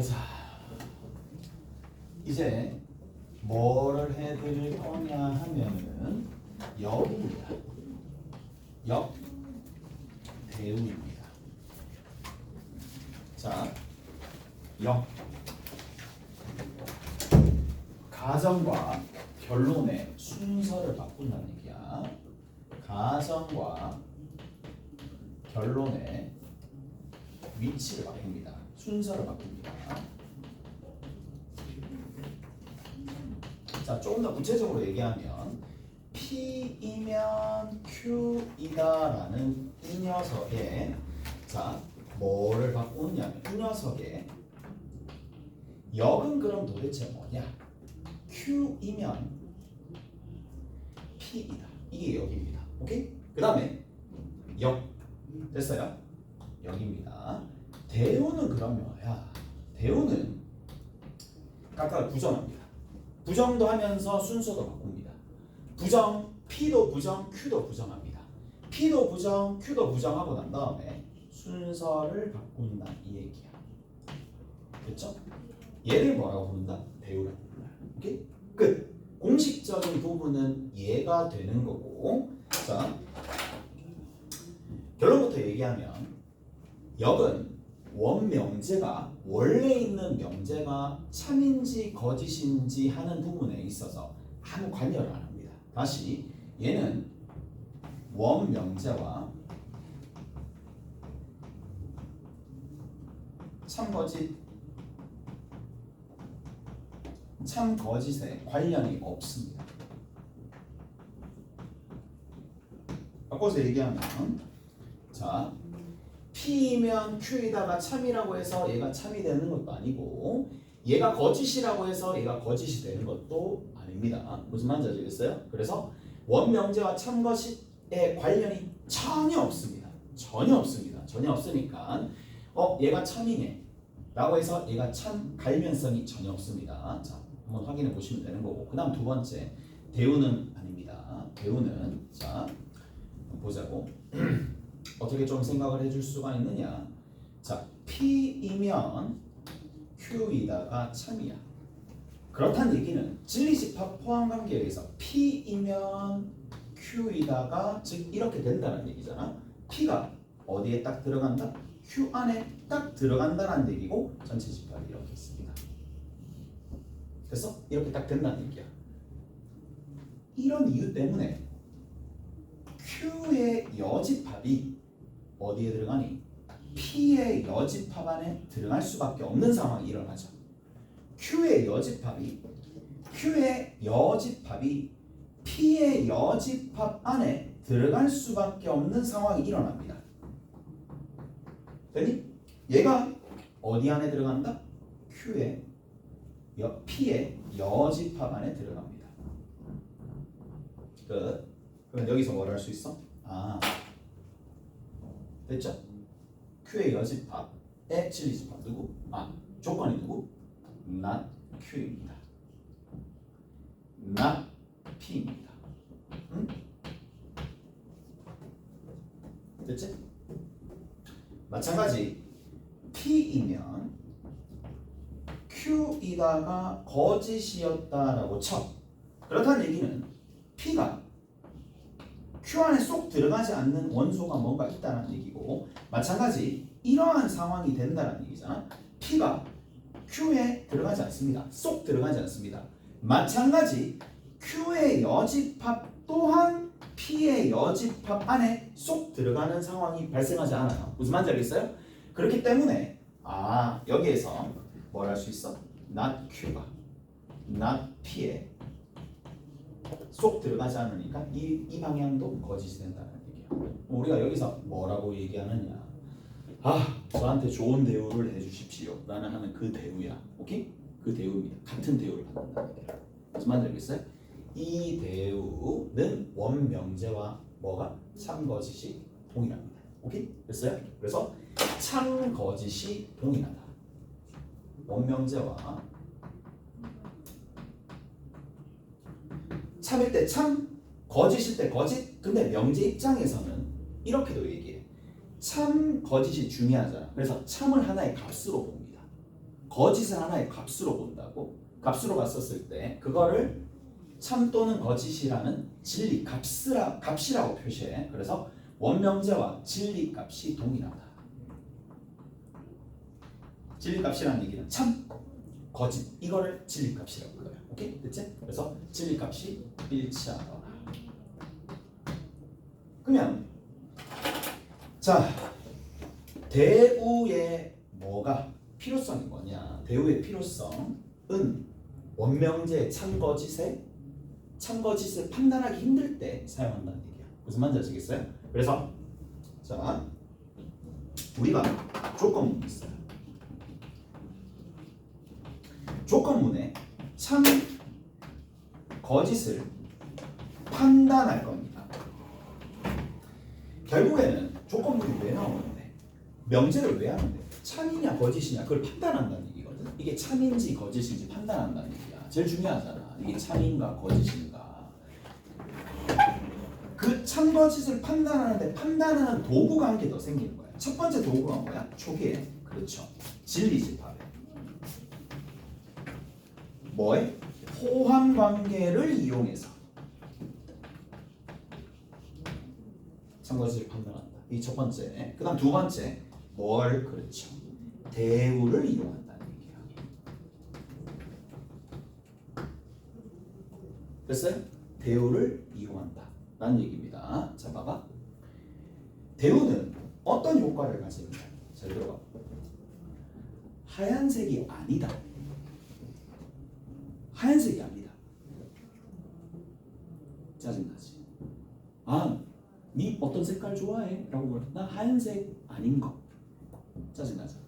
자, 이제 뭐를 해드릴 거냐 하면은 역입니다. 역 대우입니다. 자, 역 가정과 결론의 순서를 바꾼다는 얘기야. 가정과 결론의 위치를 바꿉니다. 순서를 바꿉니다. 자, 조금 더 구체적으로 얘기하면 P이면 Q이다라는 이 녀석에 자, 뭐를 바꾸느냐면 이 녀석에 역은 그럼 도대체 뭐냐? Q이면 P이다. 이게 역입니다. 오케이? 그 다음에 역 됐어요? 역입니다. 대우는 그럼 뭐야? 대우는 각각 부정합니다. 부정도 하면서 순서도 바꿉니다. 부정, P도 부정, Q도 부정합니다. P도 부정, Q도 부정하고 난 다음에 순서를 바꾼다 이 얘기야. 됐죠? 얘를 뭐라고 부른다? 대우라고 불러요. 오케이? 끝. 공식적인 부분은 얘가 되는 거고. 자, 결론부터 얘기하면 역은 원명제가 원래 있는 명제가 참인지 거짓인지 하는 부분에 있어서 아무 관여를 안 합니다. 다시 얘는 원명제와 참거짓, 참거짓에 관련이 없습니다. 바꿔서 얘기하면 자, P이면 Q이다가 참이라고 해서 얘가 참이 되는 것도 아니고 얘가 거짓이라고 해서 얘가 거짓이 되는 것도 아닙니다. 무슨 말인지 아시겠어요? 그래서 원명제와 참거짓에 관련이 전혀 없습니다. 전혀 없습니다. 전혀 없으니까 얘가 참이네 라고 해서 얘가 참 갈면성이 전혀 없습니다. 자, 한번 확인해 보시면 되는 거고. 그 다음 두 번째 대우는 아닙니다. 대우는 자 보자고. 어떻게 좀 생각을 해줄 수가 있느냐? 자, P이면 Q이다가 참이야. 그렇다는 얘기는 진리집합 포함관계에 의해서 P이면 Q이다가 즉 이렇게 된다는 얘기잖아. P가 어디에 딱 들어간다? Q 안에 딱 들어간다는 얘기고 전체 집합이 이렇게 있습니다. 그래서 이렇게 딱 된다는 얘기야. 이런 이유 때문에 Q의 여집합이 어디에 들어가니? P의 여집합 안에 들어갈 수밖에 없는 상황이 일어나죠. Q의 여집합이 P의 여집합 안에 들어갈 수밖에 없는 상황이 일어납니다. 되니? 얘가 어디 안에 들어간다? P의 여집합 안에 들어갑니다. 끝. 그럼 여기서 뭘 할 수 있어? 됐죠? Q의 여집합의 진리집합 누구? 조건이 누구? not Q입니다. not P입니다. 응? 됐지? 마찬가지 P이면 Q이다가 거짓이었다라고 쳐. 그렇다는 얘기는 P가 Q 안에 쏙 들어가지 않는 원소가 뭔가 있다는 얘기고, 마찬가지 이러한 상황이 된다는 얘기잖아. P가 Q에 들어가지 않습니다. 쏙 들어가지 않습니다. 마찬가지 Q의 여집합 또한 P의 여집합 안에 쏙 들어가는 상황이 발생하지 않아요. 무슨 말인지 알겠어요? 그렇기 때문에 여기에서 뭘 할 수 있어? not Q가 not P에 쏙 들어가지 않으니까 이 방향도 거짓이 된다는 얘기야. 우리가 여기서 뭐라고 얘기하느냐? 저한테 좋은 대우를 해주십시오 라는 하는 그 대우야. 오케이? 그 대우입니다. 같은 대우를 받는다는 얘기야. 무슨 말인지 알겠어요? 이 대우는 원명제와 뭐가? 참거짓이 동일합니다. 오케이? 됐어요? 그래서 참거짓이 동일하다. 원명제와 참일 때 참, 거짓일 때 거짓. 근데 명제 입장에서는 이렇게도 얘기해. 참, 거짓이 중요하잖아. 그래서 참을 하나의 값으로 봅니다. 거짓을 하나의 값으로 본다고. 값으로 봤었을 때 그거를 참 또는 거짓이라는 진리 값이라고 표시해. 그래서 원명제와 진리 값이 동일하다. 진리 값이라는 얘기는 참, 거짓 이거를 진리 값이라고 불러요. 오케이? 됐지? 그래서 진리 값이 일치하더라. 그러면 자, 대우의 뭐가 필요성이 뭐냐? 대우의 필요성은 원명제 참거짓을 판단하기 힘들 때 사용한다는 얘기야. 무슨 말인지 아시겠어요? 그래서 자, 우리가 조건문이 있어요. 조건문에 참 거짓을 판단할 겁니다. 결국에는 조건문이 왜 나오는데, 명제를 왜 하는데, 참이냐 거짓이냐 그걸 판단한다는 얘기거든. 이게 참인지 거짓인지 판단한다는 얘기야. 제일 중요하잖아. 이게 참인가 거짓인가. 그 참 거짓을 판단하는데 판단하는 도구가 한 개 더 생기는 거야. 첫 번째 도구가 뭐야? 초기에 그렇죠. 진리 집합에 뭐에? 호환 관계를 이용해서 참 거짓을 판단한다. 이 첫 번째. 그다음 두 번째 뭘? 그렇죠. 대우를 이용한다는 얘기야. 됐어요? 대우를 이용한다 라는 얘기입니다. 자, 봐봐. 대우는 어떤 효과를 가지는가? 잘 들어봐. 하얀색이 아니다. 하얀색이 아니다. 짜증나지? 아, 니 어떤 색깔 좋아해? 라고 물어. 나 하얀색 아닌 거. 짜증나잖아.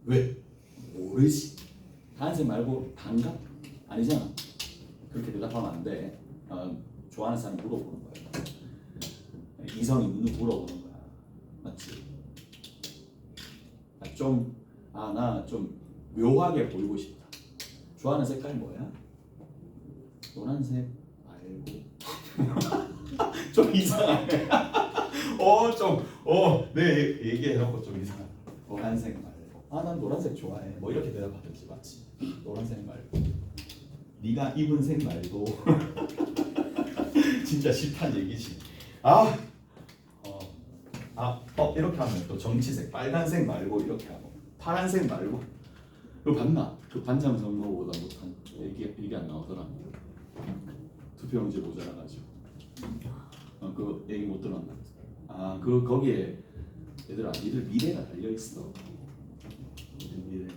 왜? 모르지. 하얀색 말고 단가? 아니잖아. 그렇게 대답하면 안 돼. 좋아하는 사람이 물어보는 거야. 이성이 물어보는 거야. 맞지? 나 좀 묘하게 보이고 싶다. 좋아하는 색깔 뭐야? 노란색 말고. 좀 이상하네. 내 얘기해놓고 좀 이상하다. 노란색 말고. 난 노란색 좋아해. 뭐 이렇게 대답하든지. 맞지? 노란색 말고. 네가 입은 색 말고. 진짜 싫다는 얘기지. 이렇게 하면 또 정치색, 빨간색 말고 이렇게 하고, 파란색 말고. 그거 봤나? 그 반장 선거보다 못한 얘기 안 나오더라. 투표용지 모자라가지고. 그 얘기 못 들었나? 거기에 얘들아, 니들 미래가 달려 있어. 미래.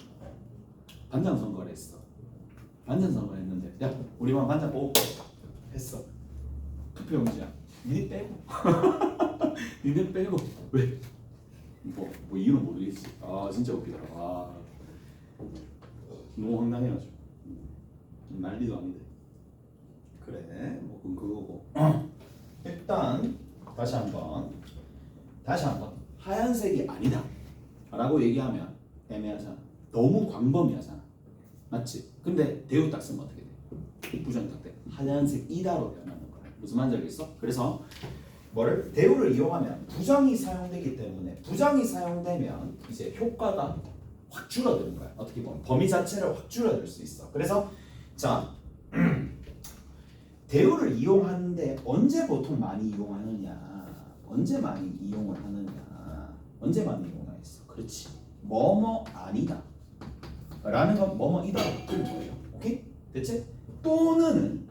반장 선거를 했어. 반장 선거 했는데, 야, 우리 반 반장 뽑고 했어. 투표용지야. 니네 빼고. 니네 빼고. 왜? 뭐 이유는 모르겠지. 진짜 웃기더라. 너무 황당해가지고. 난리도 아닌데. 그래, 뭐 그거고. 일단 다시 한번 하얀색이 아니다 라고 얘기하면 애매하잖아. 너무 광범위하잖아. 맞지? 근데 대우 딱 쓰면 어떻게 돼? 부정 딱 돼. 하얀색이다로 변하는 거야. 무슨 말인지 알겠어? 그래서 뭐를? 대우를 이용하면 부정이 사용되기 때문에, 부정이 사용되면 이제 효과가 확 줄어드는 거야. 어떻게 보면 범위 자체를 확 줄어들 수 있어. 그래서 자, 대우를 이용하는데 언제 보통 많이 이용하느냐? 언제 많이 이용을 하느냐? 언제 많이 이용하겠어? 그렇지. 뭐뭐 아니다 라는 건 뭐뭐이다 그런 거예요. 오케이? 됐지? 또는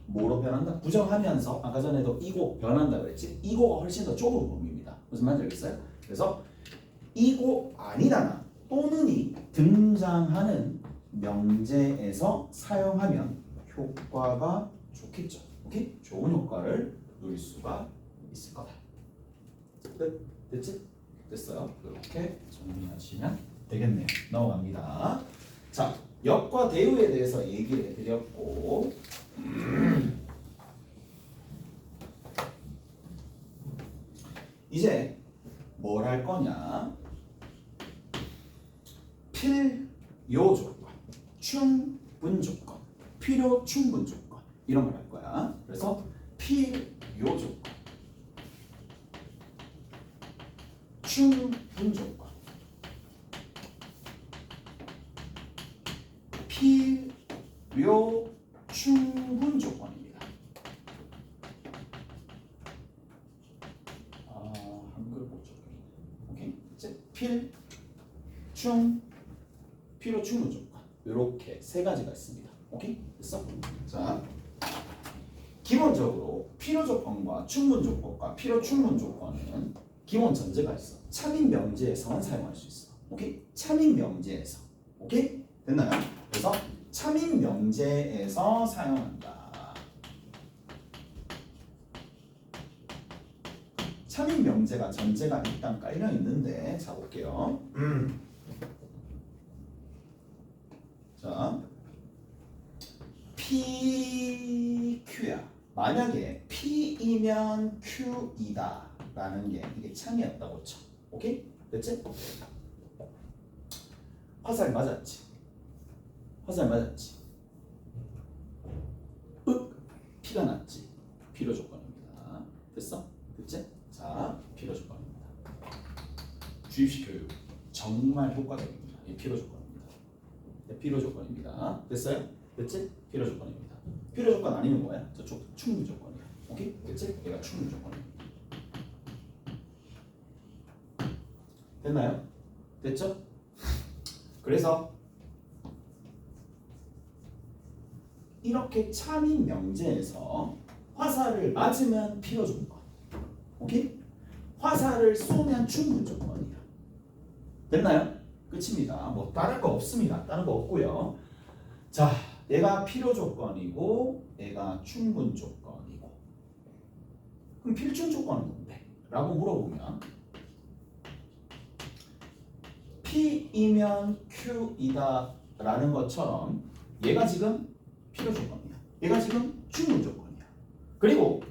뭐로 변한다? 부정하면서 아까 전에도 이고 변한다 그랬지? 이고가 훨씬 더 좁은 범위입니다. 무슨 말인지 알겠어요? 그래서 이고 아니다나 또는이 등장하는 명제에서 사용하면 효과가 좋겠죠. 오케이? 좋은 효과를 누릴 수가 있을 거다. 끝? 됐지? 됐어요. 이렇게 정리하시면 되겠네요. 넘어갑니다. 자, 역과 대우에 대해서 얘기를 해드렸고, 이제 뭘 할 거냐? 필요 조건, 충분 조건, 필요 충분 조건 이런 걸 할 거야. 그래서 필요 조건, 충분 조건, 요 충분 조건입니다. 한글 못 적겠네. 오케이. 이제 필, 충, 필요 충분 조건. 이렇게 세 가지가 있습니다. 오케이? 됐어? 자, 기본적으로 필요 조건과 충분 조건과 필요 충분 조건은 기본 전제가 있어. 참인 명제에서만 사용할 수 있어. 오케이? 참인 명제에서. 오케이? 됐나요? 그래서 참인 명제에서 사용한다. 참인 명제가 전제가 일단 깔려 있는데, 자 볼게요. 자, PQ야. 만약에 P이면 Q이다 라는 게 이게 참이었다고 쳐. 오케이? 됐지? 화살 맞았지? 화살 맞았지? 피가 났지? 필요 조건입니다. 됐어? 됐지? 자, 필요 조건입니다. 주입식 교육 정말 효과적입니다. 이 필요 조건입니다. 필요 조건입니다. 됐어요? 됐지? 필요 조건입니다. 필요 조건 아니면 뭐야? 저쪽 충분 조건이야. 오케이? 됐지? 얘가 충분 조건입니다. 됐나요? 됐죠? 그래서 이렇게 참인 명제에서 화살을 맞으면 필요 조건. 오케이? 화살을 쏘면 충분 조건이야. 됐나요? 끝입니다. 뭐 다른 거 없습니다. 다른 거 없고요. 자, 얘가 필요 조건이고 얘가 충분 조건이고. 그럼 필충 조건은 뭔데? 라고 물어보면 P이면 Q이다 라는 것처럼 얘가 지금 필요 조건이야. 얘가 지금 충분 조건이야. 그리고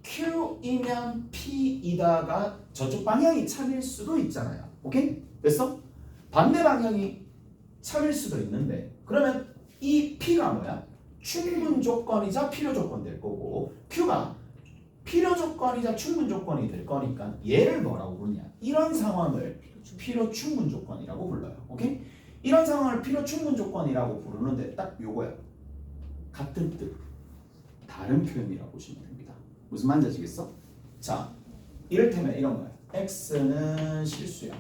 Q이면 P이다가 저쪽 방향이 참일 수도 있잖아요. 오케이? 됐어? 반대 방향이 참일 수도 있는데 그러면 이 P가 뭐야? 충분 조건이자 필요 조건 될 거고 Q가 필요 조건이자 충분 조건이 될 거니까 얘를 뭐라고 부르냐? 이런 상황을 필요 충분 조건이라고 불러요. 오케이? 이런 상황을 필요 충분 조건이라고 부르는데 딱 요거야. 같은 뜻, 다른 표현이라고 보시면 됩니다. 무슨 말인지 아시겠어? 자, 이를테면 이런 거야. x는 실수야.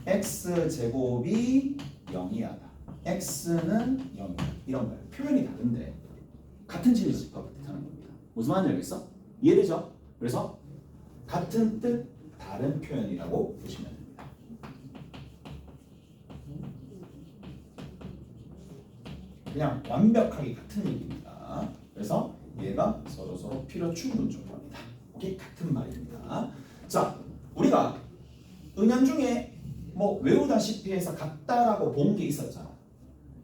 x 제곱이 0이야. x는 0이야. 이런 거야. 표현이 다른데 같은 진리집합을 뜻하는 겁니다. 무슨 말인지 알겠어? 이해되죠? 그래서 같은 뜻, 다른 표현이라고 보시면 됩니다. 그냥 완벽하게 같은 얘기입니다. 그래서 얘가 서로 필요 충분 조건이다. 오케이? 같은 말입니다. 자, 우리가 은연중에 뭐 외우다시피 해서 같다라고 본 게 있었잖아.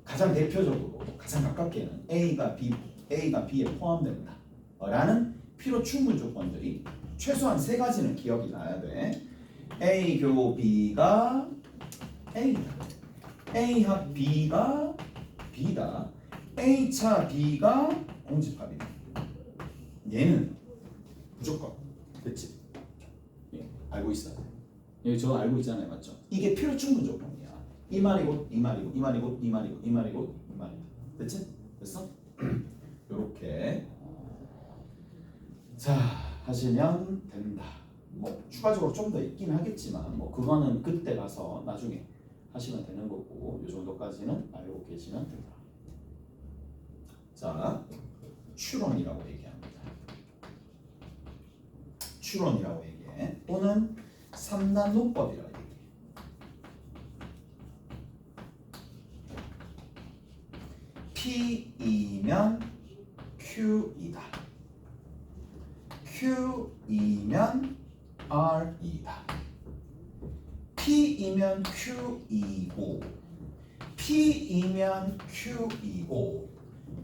가장 대표적으로 가장 가깝게는 A가 B에 포함된다 라는 필요 충분 조건들이 최소한 세 가지는 기억이 나야 돼. A 교 B가 A다. A 합 B가 B다. A 차 B가 공집합이다. 얘는 무조건 됐지? 예, 알고 있어야 돼. 예, 저 알고 있잖아요, 맞죠? 이게 필요 충분 조건이야. 이 말이고 이 말이고 이 말이고 이 말이고 이 말이고 이 말이고 됐지? 됐어? 요렇게 자 하시면 된다. 뭐 추가적으로 좀 더 있긴 하겠지만 뭐 그거는 그때 가서 나중에 하시면 되는 거고 요 정도까지는 알고 계시면 된다. 자, 추론이라고 얘기합니다. 추론이라고 얘기해. 또는 3단 논법이라고 얘기해. P이면 Q이다. Q이면 R이다. P이면 Q이고 P이면 Q이고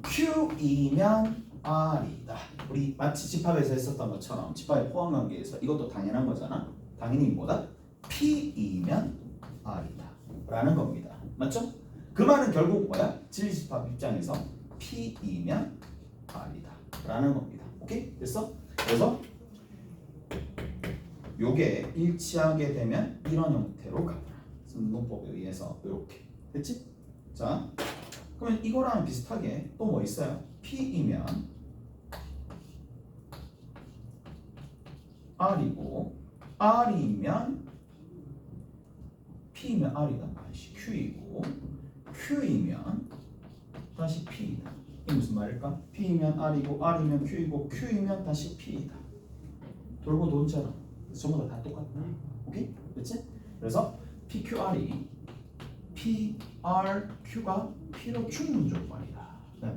Q이면 R이다. 우리 마치 집합에서 했었던 것처럼 집합의 포함 관계에서 이것도 당연한 거잖아. 당연히 뭐다? P이면 R이다 라는 겁니다. 맞죠? 그 말은 결국 뭐야? 진리집합 입장에서 P이면 R이다 라는 겁니다. 오케이? 됐어? 그래서 요게 일치하게 되면 이런 형태로 가더라. 논법에 의해서 이렇게 됐지? 자, 그러면 이거랑 비슷하게 또 뭐 있어요? P이면 R이고 R이면 P이면 R이다. 다시 Q이고 Q이면 다시 P이다. 이게 무슨 말일까? P이면 R이고 R이면 Q이고 Q이면 다시 P이다. 돌고 돈처럼 전부 다 똑같다. 오케이? 그렇지? 그래서 PQR이 PRQ가 필요 충분 조건이다.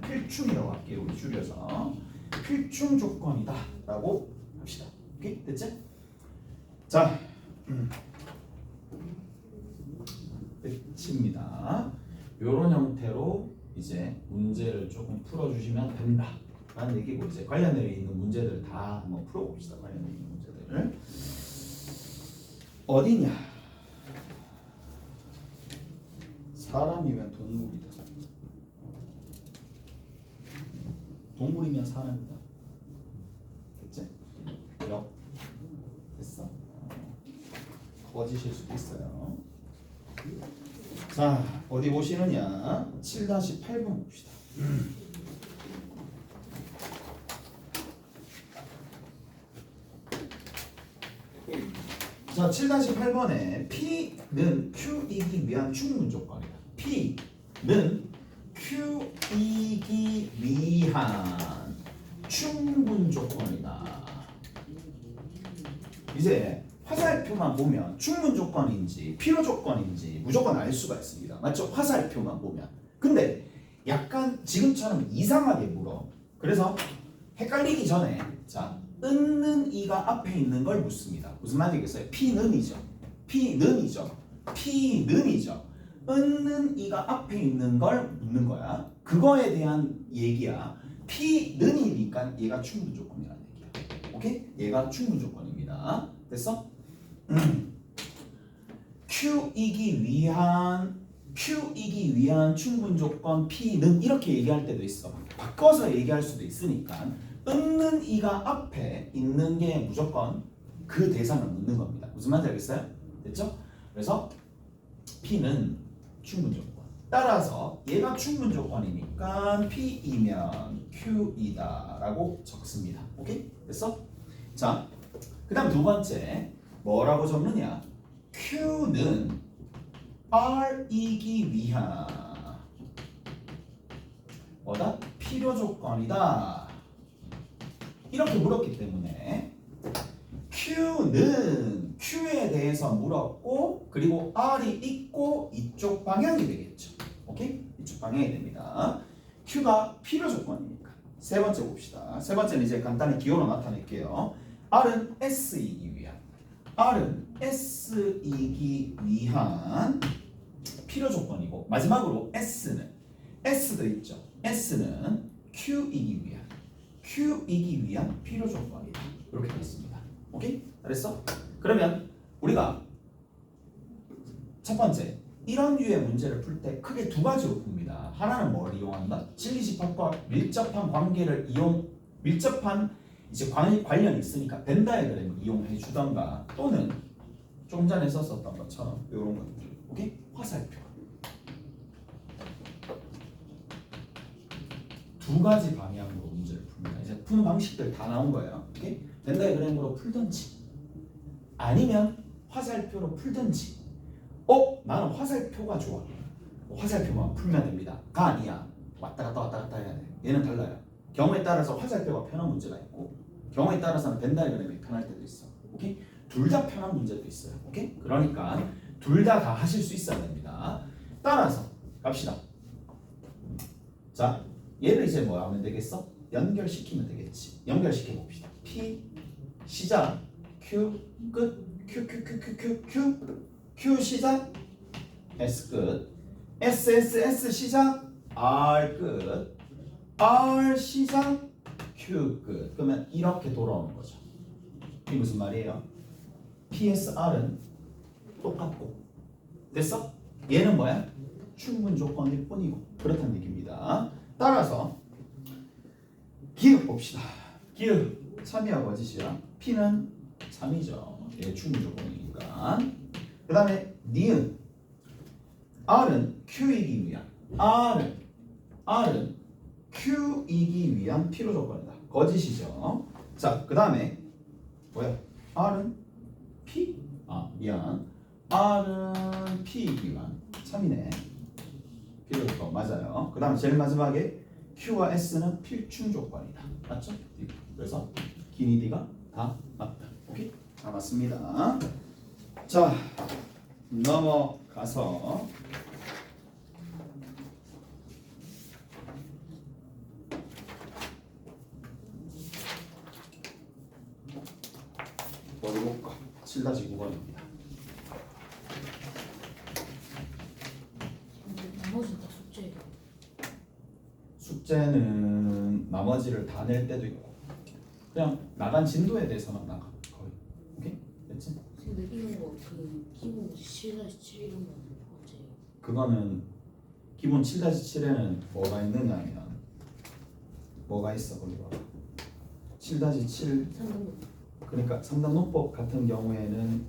필충이라고 할게요. 우리 줄여서 필충 조건이다 라고 합시다. 오케이? 됐지? 자, 끝입니다. 이런 형태로 이제 문제를 조금 풀어주시면 된다 라는 얘기고, 이제 관련되어 있는 문제들 다 한번 풀어봅시다. 관련되어 있는 문제들을 어디냐? 사람이면 동물이다. 동물이면 사람이다. 됐지? 역 됐어? 거짓일 수도 있어요. 자, 어디 보시느냐? 7-8번 봅시다. 자, 7-8번에 P는 Q이기 위한 충분 조건이다. P는 Q이기 위한 충분 조건이다. 이제 화살표만 보면 충분 조건인지 필요 조건인지 무조건 알 수가 있습니다. 맞죠? 화살표만 보면. 근데 약간 지금처럼 이상하게 물어. 그래서 헷갈리기 전에 자, 은는 이가 앞에 있는 걸 묻습니다. 무슨 말이겠어요? P는이죠. P는이죠. P는이죠. 은는 이가 앞에 있는 걸 묻는 거야. 그거에 대한 얘기야. P는이니까 얘가 충분 조건이라는 얘기야. 오케이? 얘가 충분 조건입니다. 됐어? Q이기 위한 충분 조건 P는 이렇게 얘기할 때도 있어. 바꿔서 얘기할 수도 있으니까 은는 이가 앞에 있는 게 무조건 그 대상을 묻는 겁니다. 무슨 말인지 알겠어요? 됐죠? 그래서 P는 충분 조건. 따라서 얘가 충분 조건이니까 P이면 Q이다 라고 적습니다. 오케이? 됐어? 자, 그 다음 두 번째 뭐라고 적느냐? Q는 R이기 위한 뭐다? 필요 조건이다. 이렇게 물었기 때문에 Q는 Q에 대해서 물었고, 그리고 R이 있고 이쪽 방향이 되겠죠. 오케이? 이쪽 방향이 됩니다. Q가 필요 조건이니까. 세 번째 봅시다. 세 번째는 이제 간단히 기호로 나타낼게요. R은 S이기 위한 필요 조건이고, 마지막으로 S도 있죠. S는 Q이기 위한 필요 조건이다. 이렇게 되겠습니다. 오케이? 잘했어? 그러면 우리가 첫 번째 이런 류의 문제를 풀 때 크게 두 가지로 풉니다. 하나는 뭘 이용한다? 진리집합과 밀접한 관계를 밀접한 이제 관련이 있으니까 벤 다이어그램을 이용해 주던가, 또는 좀 전에 썼었던 것처럼 이런 것들. 오케이? 화살표. 두 가지 방향으로 문제를 풉니다. 이제 푸는 방식들 다 나온 거예요. 오케이? 벤 다이어그램으로 풀든지, 아니면 화살표로 풀든지. 나는 화살표가 좋아. 화살표만 풀면 됩니다. 가 아니야. 왔다 갔다 해야 돼. 얘는 달라요. 경우에 따라서 화살표가 편한 문제가 있고, 경우에 따라서는 벤 다이어그램이 편할 때도 있어. 오케이? 둘 다 편한 문제도 있어요. 오케이? 그러니까 둘 다 하실 수 있어야 됩니다. 따라서 갑시다. 자, 얘를 이제 뭐 하면 되겠어? 연결시키면 되겠지. 연결시켜 봅시다. P 시작, Q 끝, Q 시작, S 끝, S 시작, R 끝, R 시작, Q 끝. 그러면 이렇게 돌아오는 거죠. 이게 무슨 말이에요? PSR은 똑같고, 됐어? 얘는 뭐야? 충분 조건일 뿐이고, 그렇다는 얘기입니다. 따라서 기읍 봅시다. 기읍 3이야 거짓이야. P는 3이죠. 얘 충분 조건이니까. 그 다음에 니은 R은 Q이기 위한, R은 R은 Q이기 위한 필요 조건이다. 거짓이죠. 자, 그 다음에 뭐야? R은 P? 아, 미안. R은 P이기 위한 참이네. 필요 조건 맞아요. 그 다음에 제일 마지막에 Q와 S는 필충 조건이다. 맞죠? 그래서 기니 D가 다 맞다. 오케이? 다 맞습니다. 자, 넘어가서 어디 볼까? 7-9번입니다. 나머지 다 숙제예요. 숙제는 나머지를 다 낼 때도 있고 그냥 나간 진도에 대해서만 나가 거의. 오케이? 됐지? 근데 이런 거그 기본 7-7 이런 거 언제예요? 그거는 기본 7-7에는 뭐가 있느냐면 뭐가 있어 거기 봐봐. 7-7 상담 그러니까 3단 논법 같은 경우에는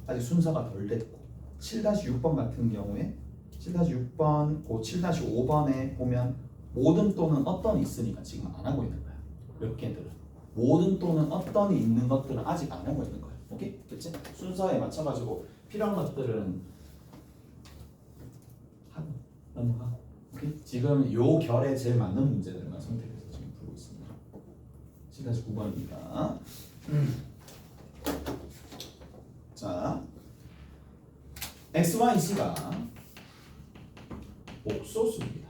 아직 순서가 덜 됐고 7-6번 같은 경우에 7-6번, 그 7-5번에 보면 모든 또는 어떤이 있으니까 지금 안 하고 있는 거야. 몇 개들은 모든 또는 어떤이 있는 것들은 아직 안 하고 있는 거야. 오케이? 됐지? 순서에 맞춰가지고 필요한 것들은 하고 넘어가고. 오케이? 지금 요 결에 제일 맞는 문제들만 선택해서 지금 풀고 있습니다. 7-9번입니다. 자, XYZ가 옥소수입니다.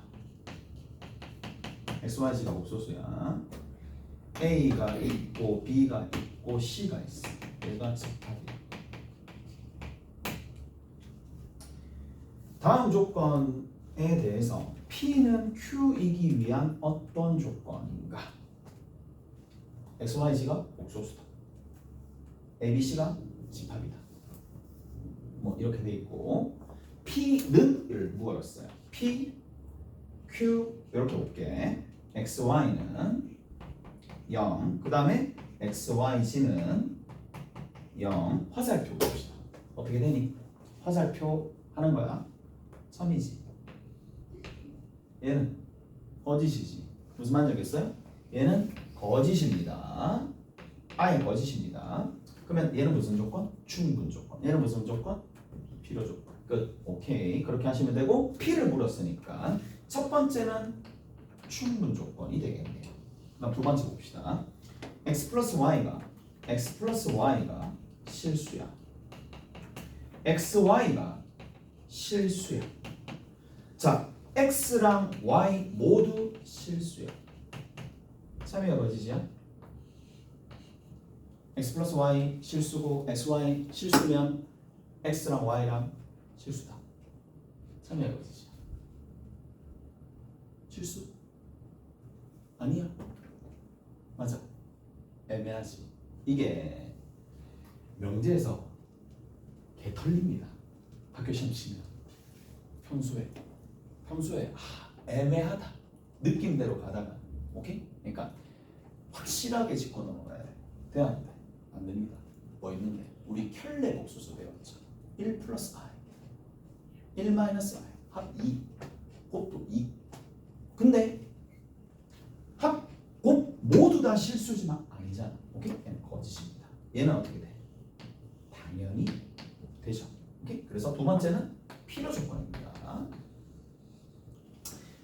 XYZ가 옥소수야. A가 있고 B가 있고 C가 있어. 얘가 집합이야. 다음 조건에 대해서 P는 Q이기 위한 어떤 조건인가? XYZ가 옥소수다. ABC가 집합이다. 뭐 이렇게 돼 있고 P는을 물었어요. P, Q 이렇게 볼게. XY는 0. 그 다음에 XYZ는 0. 화살표 봅시다. 어떻게 되니? 화살표 하는 거야. 선이지. 얘는 거짓이지. 무슨 말인지 알겠어요? 얘는 거짓입니다. 아예 거짓입니다. 그러면 얘는 무슨 조건? 충분 조건. 얘는 무슨 조건? 필요 조건. 끝. 오케이. 그렇게 하시면 되고 P를 물었으니까 첫 번째는 충분 조건이 되겠네요. 그럼 두 번째 봅시다. X 플러스 Y가 실수야. XY가 실수야. 자, X랑 Y 모두 실수야. 참이가 거짓이야? X 플러스 Y 실수고 XY 실수면 X랑 Y랑 실수다. 참이가 거짓이야. 실수? 아니야. 맞아. 애매하지. 이게 명제에서 개 털립니다. 학교 시험 치면 평소에 애매하다 느낌대로 가다가 오케이? 그러니까 확실하게 짚고 넘어가야 돼. 돼 안 돼? 안 됩니다. 뭐 있는데 우리 켤레 복수수 배웠죠. 1 플러스 I 1 마이너스 I 합 2 곱도 2. 근데 곱 모두 다 실수지만 아니잖아. 오케이? 얘는 거짓입니다. 얘는 어떻게 돼? 당연히 되죠. 오케이? 그래서 두 번째는 필요 조건입니다.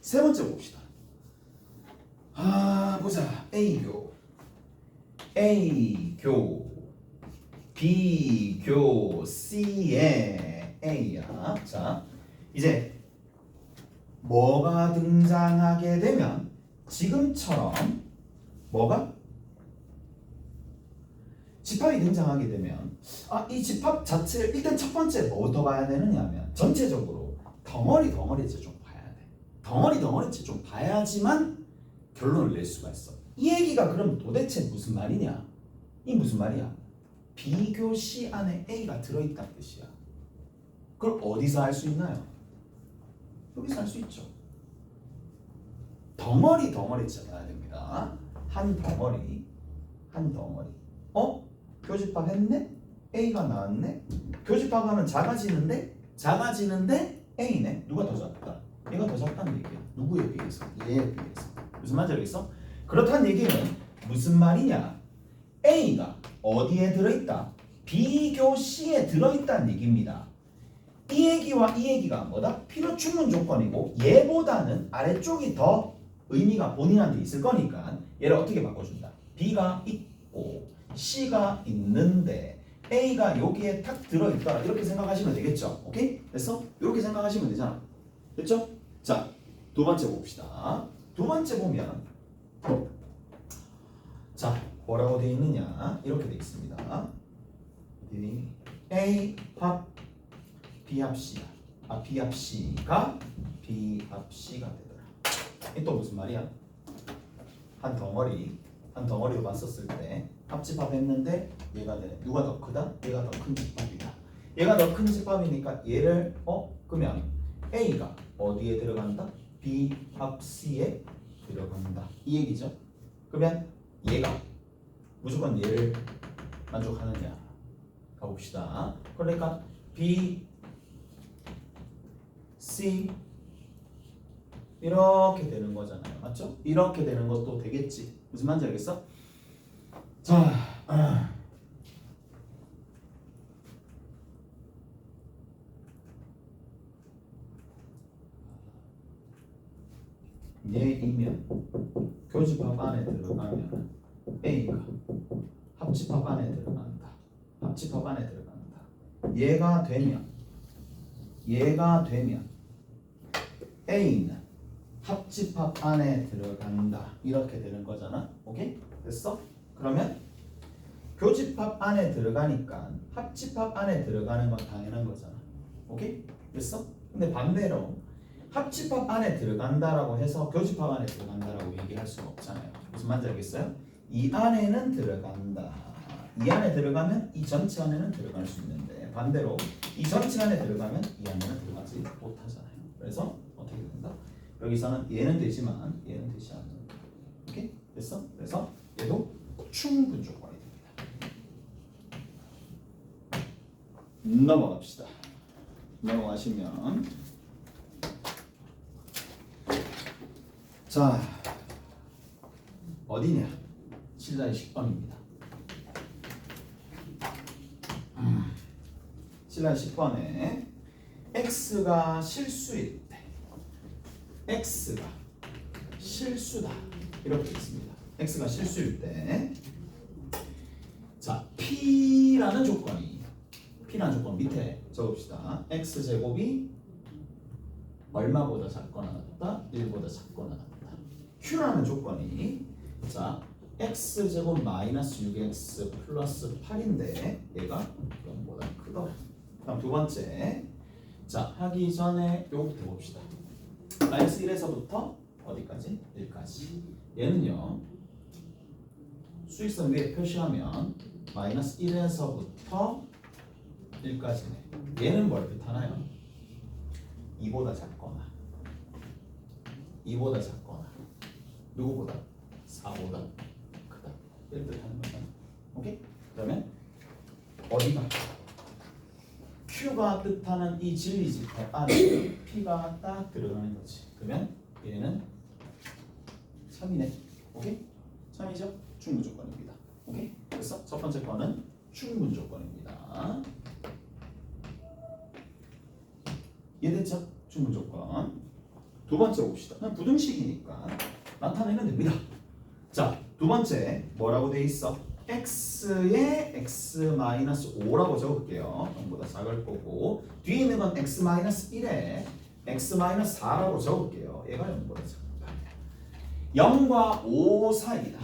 세 번째 봅시다. 보자. A교 B교 C의 A야. 자, 이제 뭐가 등장하게 되면 지금처럼 뭐가? 집합이 등장하게 되면 이 집합 자체를 일단 첫 번째 뭐부터 봐야 되느냐면 전체적으로 덩어리째 좀 봐야 돼. 덩어리째 좀 봐야지만 결론을 낼 수가 있어. 이 얘기가 그럼 도대체 무슨 말이냐? 이 무슨 말이야? B교 C 안에 A가 들어있다는 뜻이야. 그걸 어디서 알 수 있나요? 여기서 알 수 있죠. 덩어리째 봐야 됩니다. 한 덩어리. 교집합 했네? A가 나왔네? 교집합하면 작아지는데 A네? 누가 더 작다? 얘가 더 작다는 얘기야. 누구에 비해서? 얘에 비해서. 무슨 말인지 알겠어? 그렇다는 얘기는 무슨 말이냐? A가 어디에 들어있다? 비교 C에 들어있다는 얘기입니다. 이 얘기와 이 얘기가 뭐다? 필요 충분 조건이고 얘보다는 아래쪽이 더 의미가 본인한테 있을 거니까 얘를 어떻게 바꿔준다? B가 있고 C가 있는데 A가 여기에 탁 들어있다 이렇게 생각하시면 되겠죠? 오케이? 됐어? 이렇게 생각하시면 되잖아. 됐죠? 자, 두 번째 봅시다. 두 번째 보면 자, 뭐라고 되어 있느냐? 이렇게 되어 있습니다. A 합 B 합 C다. B 합 C가 B 합 C가 되더라. 이 또 무슨 말이야? 한 덩어리로 봤었을 때 합집합했는데 얘가 되네. 누가 더 크다? 얘가 더 큰 집합이다. 얘가 더 큰 집합이니까 얘를 그러면 A가 어디에 들어간다? B 합 C에 들어간다. 이 얘기죠. 그러면 얘가 무조건 얘를 만족하느냐? 가봅시다. 그러니까 B, C 이렇게 되는 거잖아요. 맞죠? 이렇게 되는 것도 되겠지. 무슨 말인지 알겠어? 자, 얘이면 교집합 안에 들어가면 A가 합집합 안에 들어간다. 합집합 안에 들어간다. 얘가 되면 A는 합집합 안에 들어간다. 이렇게 되는 거잖아. 오케이? 됐어? 그러면 교집합 안에 들어가니까 합집합 안에 들어가는 건 당연한 거잖아. 오케이? 됐어? 근데 반대로 합집합 안에 들어간다라고 해서 교집합 안에 들어간다라고 얘기할 수가 없잖아요. 무슨 말인지 알겠어요? 이 안에는 들어간다. 이 안에 들어가면 이 전체 안에는 들어갈 수 있는데 반대로 이 전체 안에 들어가면 이 안에는 들어가지 못하잖아요. 그래서 어떻게 된다? 여기서는 얘는 되지만 얘는 되지 않는 거야. 오케이? 됐어? 그래서 얘도 충분 조건이 됩니다. 넘어갑시다. 넘어가시면 자 어디냐? 7자의 10번입니다. 7자의 10번에 x가 실수일 때 x가 실수다 이렇게 있습니다. x가 실수일 때 자 p라는 조건이 p라는 조건 밑에 적읍시다. x제곱이 얼마보다 작거나 같다? 1보다 작거나 같다. q라는 조건이 자 x제곱 마이너스 6x 플러스 8인데 얘가 0보다 크더라. 다음 두 번째 자 하기 전에 요거부터 봅시다. 마이너스 1에서부터 어디까지? 1까지. 얘는요 수익선 위에 표시하면 마이너스 1에서부터 1까지네. 얘는 뭘 뜻하나요? 2보다 작거나 2보다 작거나 누구보다? 4보다 크다. 이렇게 뜻하는 거잖아. 오케이? 그러면 어디가? Q가 뜻하는 이 진리집합 안에 P가 딱 들어가는 거지. 그러면 얘는 참이네. 오케이? 참이죠? 충분 조건입니다. 오케이? 그래서 첫 번째 거는 충분 조건입니다. 이해됐죠? 충분 조건. 두 번째 봅시다. 그냥 부등식이니까 나타내면 됩니다. 자, 두 번째 뭐라고 돼 있어? x에 x-5라고 적을게요. 0보다 작을 거고 뒤에 있는 건 x-1에 x-4라고 적을게요. 얘가 0보다 작다. 0과 5 사이다.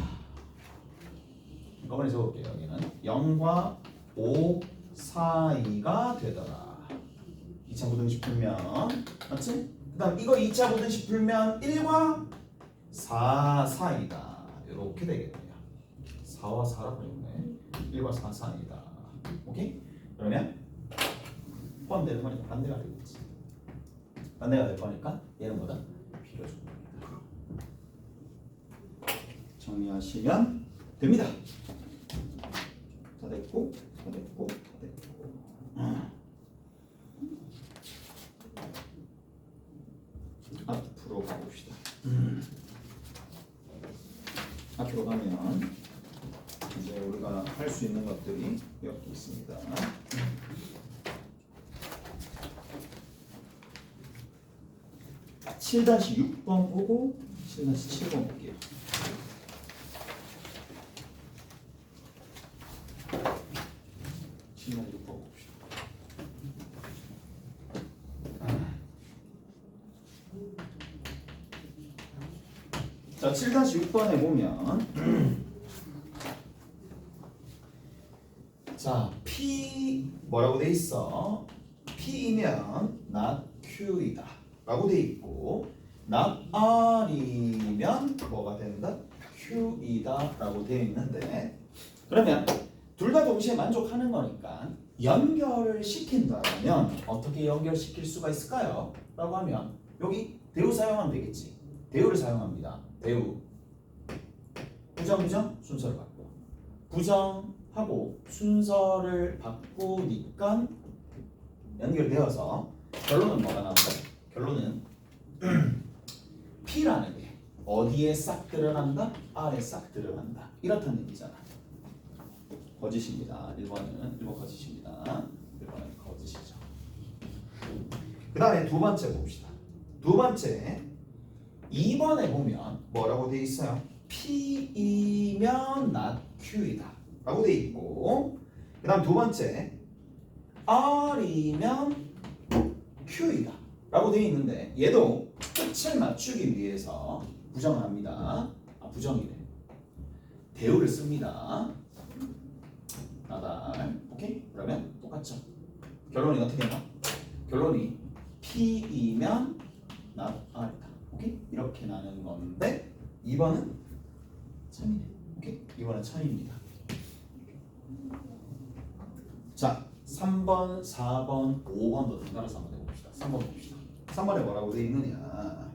이번에 적을게요. 여기는 0과 5 사이가 되더라. 2차 부등식 풀면 맞지? 그 다음 이거 2차 부등식 풀면 1과 4 사이다. 이렇게 되겠네요. 4와 4라고 했네. 1과 4 사이다. 오케이? 그러면 포함되는 거니까 반대가 되겠지. 반대가 될 거니까 얘는 뭐다? 비교조건이다. 정리하시면 됩니다. 다 됐고, 다 됐고, 다 됐고. 수 있는 것들이 이렇게 있습니다. (7-6번) 보고 (7-7번) 볼게요. 자, 7-6번에 보면 자, P 뭐라고 돼 있어? P이면 not Q이다 라고 돼 있고 not R이면 뭐가 된다? Q이다 라고 돼 있는데 그러면 둘 다 동시에 만족하는 거니까 연결을 시킨다면 어떻게 연결시킬 수가 있을까요? 라고 하면 여기 대우 사용하면 되겠지. 대우를 사용합니다. 대우 부정 순서를 바꿔 부정하고 순서를 바꾸니까 연결되어서 결론은 뭐가 나온다? 결론은 P라는 게 어디에 싹 들어간다? R에 싹 들어간다. 이렇다는 얘기잖아. 거짓입니다. 1번 거짓입니다. 1번은 거짓이죠. 그 다음에 두 번째 봅시다. 두 번째 2번에 보면 뭐라고 돼 있어요? P이면 not Q이다 라고 돼 있고 그 다음 두 번째 R이면 Q이다 라고 돼 있는데 얘도 끝을 맞추기 위해서 부정을 합니다. 부정이래. 대우를 씁니다. 나달. 오케이? 그러면 똑같죠. 결론이 어떻게 되나? 결론이 P이면 not R이다. 오케이? 이렇게 나는 건데 2번은 참이네. 오케이? 2번은 참입니다. 자, 3번, 4번, 5번도 덩달아서 한번 해봅시다. 3번 봅시다. 3번에 뭐라고 되어 있느냐?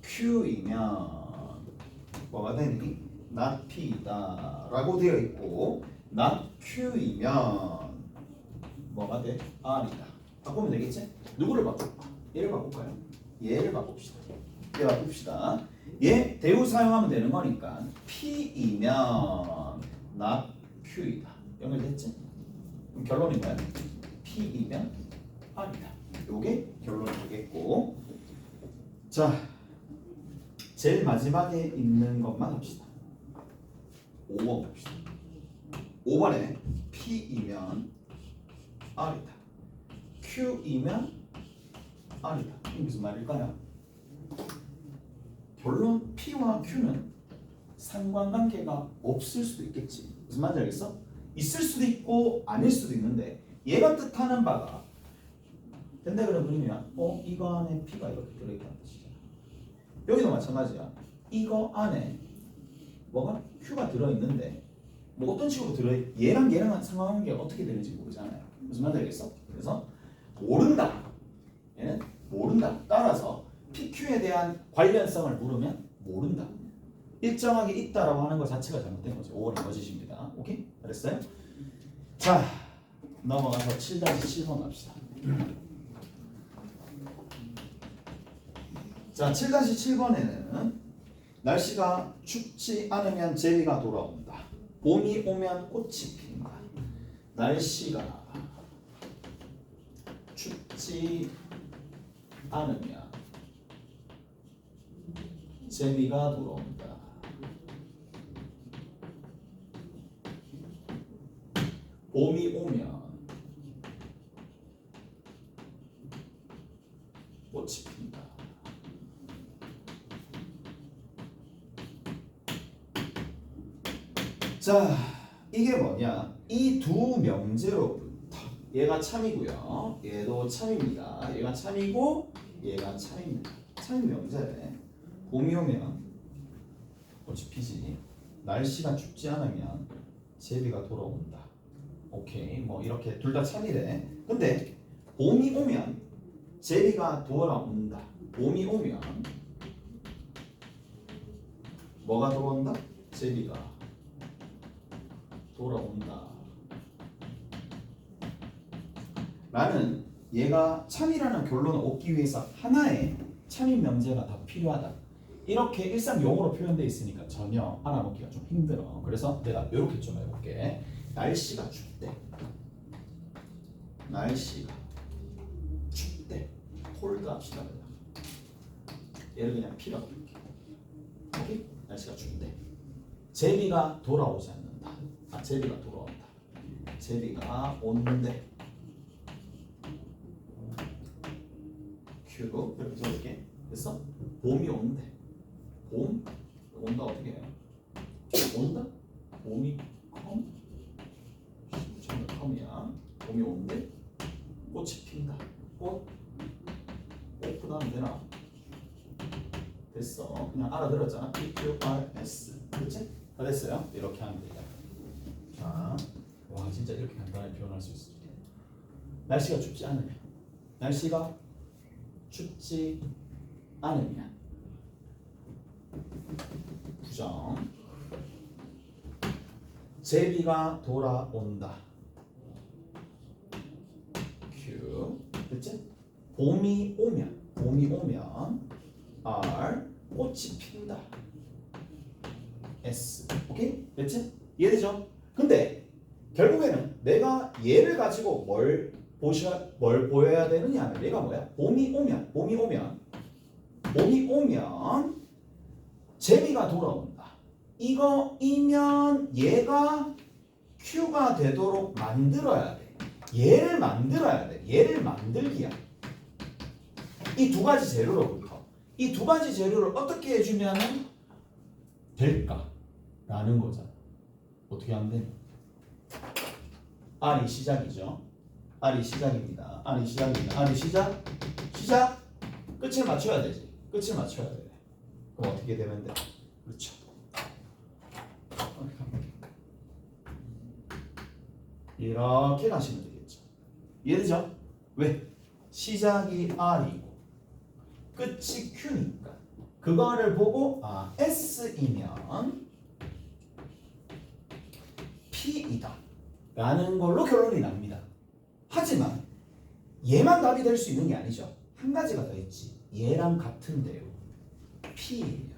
Q이면 뭐가 되니? not P이다 라고 되어 있고 not Q이면 뭐가 돼? R이다. 바꾸면 되겠지? 누구를 바꿀까? 얘를 바꿀까요? 얘를 바꿉시다. 얘 바꿉시다. 얘 대우 사용하면 되는 거니까 P이면 not Q이다. 연결됐지? 그럼 결론이 뭐야? P이면 R이다. 요게 결론이 되겠고 자 제일 마지막에 있는 것만 합시다. 5번 봅시다. 5번에 P이면 R이다. Q이면 R이다. 이게 무슨 말일까요? 결론 P와 Q는 상관관계가 없을 수도 있겠지. 무슨 말인지 알겠어? 있을 수도 있고 아닐 수도 있는데 얘가 뜻하는 바가 펜타그램 그리면 이거 안에 P가 이렇게 들어있다는 뜻이잖아. 여기도 마찬가지야. 이거 안에 뭐가 Q가 들어있는데 뭐 어떤 식으로 얘랑 상관관계가 어떻게 되는지 모르잖아요. 무슨 말인지 알겠어? 그래서 모른다. 얘는 모른다. 따라서 PQ에 대한 관련성을 물으면 모른다. 일정하게 있다라고 하는 것 자체가 잘못된 거죠. 5번은 거짓입니다. 오케이? 알았어요? 자, 넘어가서 7-7번 갑시다. 자, 7-7번에는 날씨가 춥지 않으면 제비가 돌아온다. 봄이 오면 꽃이 핀다. 날씨가 춥지 않으면 제비가 돌아온다. 봄이 오면 꽃이 핀다. 자, 이게 뭐냐? 이 두 명제로부터 얘가 참이고요. 얘도 참입니다. 얘가 참이고 얘가 참입니다. 참이 명제래. 봄이 오면 꽃이 피지. 날씨가 춥지 않으면 제비가 돌아온다. 오케이. 뭐 이렇게 둘 다 참이래. 근데 봄이 오면 제비가 돌아온다. 봄이 오면 뭐가 돌아온다? 제비가 돌아온다. 라는 얘가 참이라는 결론을 얻기 위해서 하나의 참인 명제가 더 필요하다. 이렇게 일상 용어로 표현되어 있으니까 전혀 알아먹기가 좀 힘들어. 그래서 내가 이렇게 좀 해볼게. 날씨가 춥대. 날씨가 춥대. 콜드 합시다. 그냥. 얘를 그냥 P라고 볼게. 오케이? 날씨가 춥대. 제비가 돌아오지 않는다. 제비가 돌아온다. 제비가 온대. 큐. 이렇게 적을게. 됐어? 봄이 온대. 봄? 온다 어떻게 해요? 온다? 봄이 컴? 전부 컴이야. 봄이 온대. 꽃이 핀다. 꽃? 오픈하면 되나? 됐어. 그냥 알아들었잖아. PQRS. 그렇지? 다 됐어요? 이렇게 하면 돼요. 자, 와 진짜 이렇게 간단하게 표현할 수 있어. 날씨가 춥지 않으면. 날씨가 춥지 않으면. 부정. 제비가 돌아온다. Q. 됐지? 봄이 오면 R. 꽃이 핀다. S. 오케이? 됐지? 이해되죠? 근데 결국에는 내가 얘를 가지고 뭘 보여야 되느냐는 얘가 뭐야? 봄이 오면 제비가 돌아온다. 이거이면 얘가 Q가 되도록 만들어야 돼. 얘를 만들어야 돼. 얘를 만들기야. 이 두 가지 재료로부터 이 두 가지 재료를 어떻게 해주면 될까라는 거잖아. 어떻게 하면 돼? R이 시작이죠. R이 시작입니다. R이 시작. 끝을 맞춰야 되지. 끝을 맞춰야 돼. 그럼 어떻게 되면 돼? 그렇죠. 이렇게 가시면 되겠죠. 이해되죠? 왜? 시작이 R이고 끝이 Q니까 그거를 보고 S이면 P이다 라는 걸로 결론이 납니다. 하지만 얘만 답이 될 수 있는 게 아니죠. 한 가지가 더 있지. 얘랑 같은데요. P이면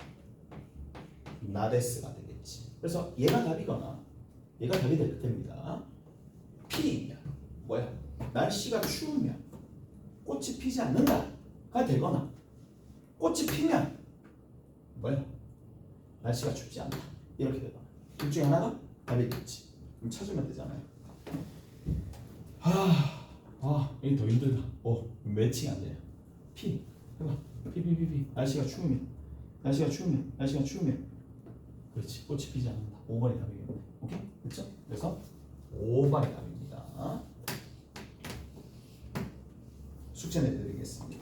not S가 되겠지. 그래서 얘가 답이거나 얘가 답이 될 겁니다. P이면 뭐야? 날씨가 추우면 꽃이 피지 않는다가 되거나 꽃이 피면 뭐야? 날씨가 춥지 않다. 이렇게 되거나 둘 중에 하나가 답이 되겠지. 그럼 찾으면 되잖아요. 이게 더 힘들다. 매칭이 안 돼요. P 해봐. P. 날씨가 추우면. 그렇지. 꽃이 피지 않는다. 5번이 답이겠네. 오케이? 됐죠? 그래서 5번이 답입니다. 숙제 내드리겠습니다.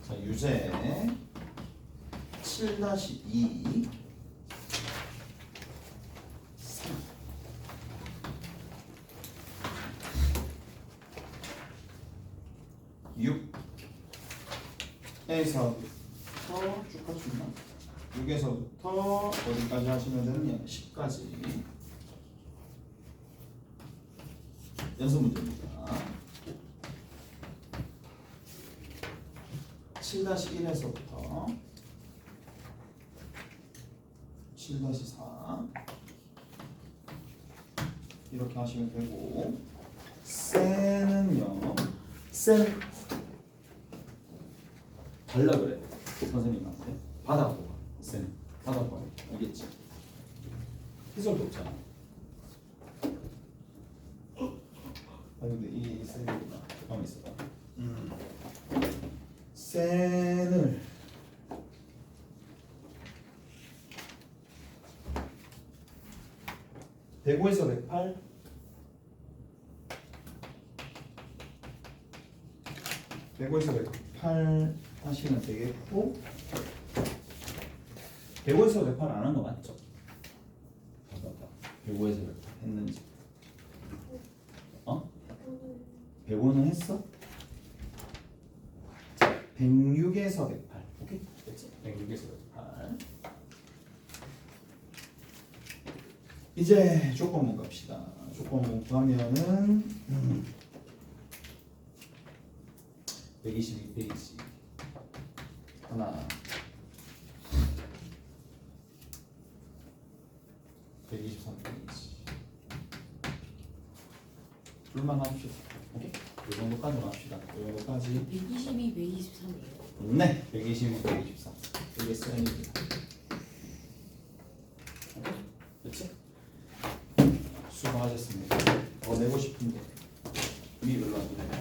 자, 유제 7-2 6에서부터 쭉 할 수 있나? 6에서부터 어디까지 하시면 되느냐? 10까지 연습 문제입니다. 7-1에서부터 7-4 이렇게 하시면 되고 쎄는요. 쎄는 달라 그래. 선생님한테 받아보고 쎄는 받아봐요. 알겠지? 해설도 없잖아. 근데 이 쎄는구나. 가만히 있어봐. 쎄는 105에서 108 105에서 108 하시면 되겠고 105에서 108 안 한 거 맞죠? 105에서 108 했는지 105는 했어? 106에서 108 오케이? 됐지? 106에서 108 이제 조건문 갑시다. 조건 공부하면은 122페이지 하나 123페이지 둘만 합시다. 오케이? 이 정도까지만 합시다. 이 정도까지. 122, 123이에요. 네, 122, 123. 이게 쓰레기입니다. 그렇지? 수고하셨습니다. 더 내고 싶은데 미 별로 안 되네.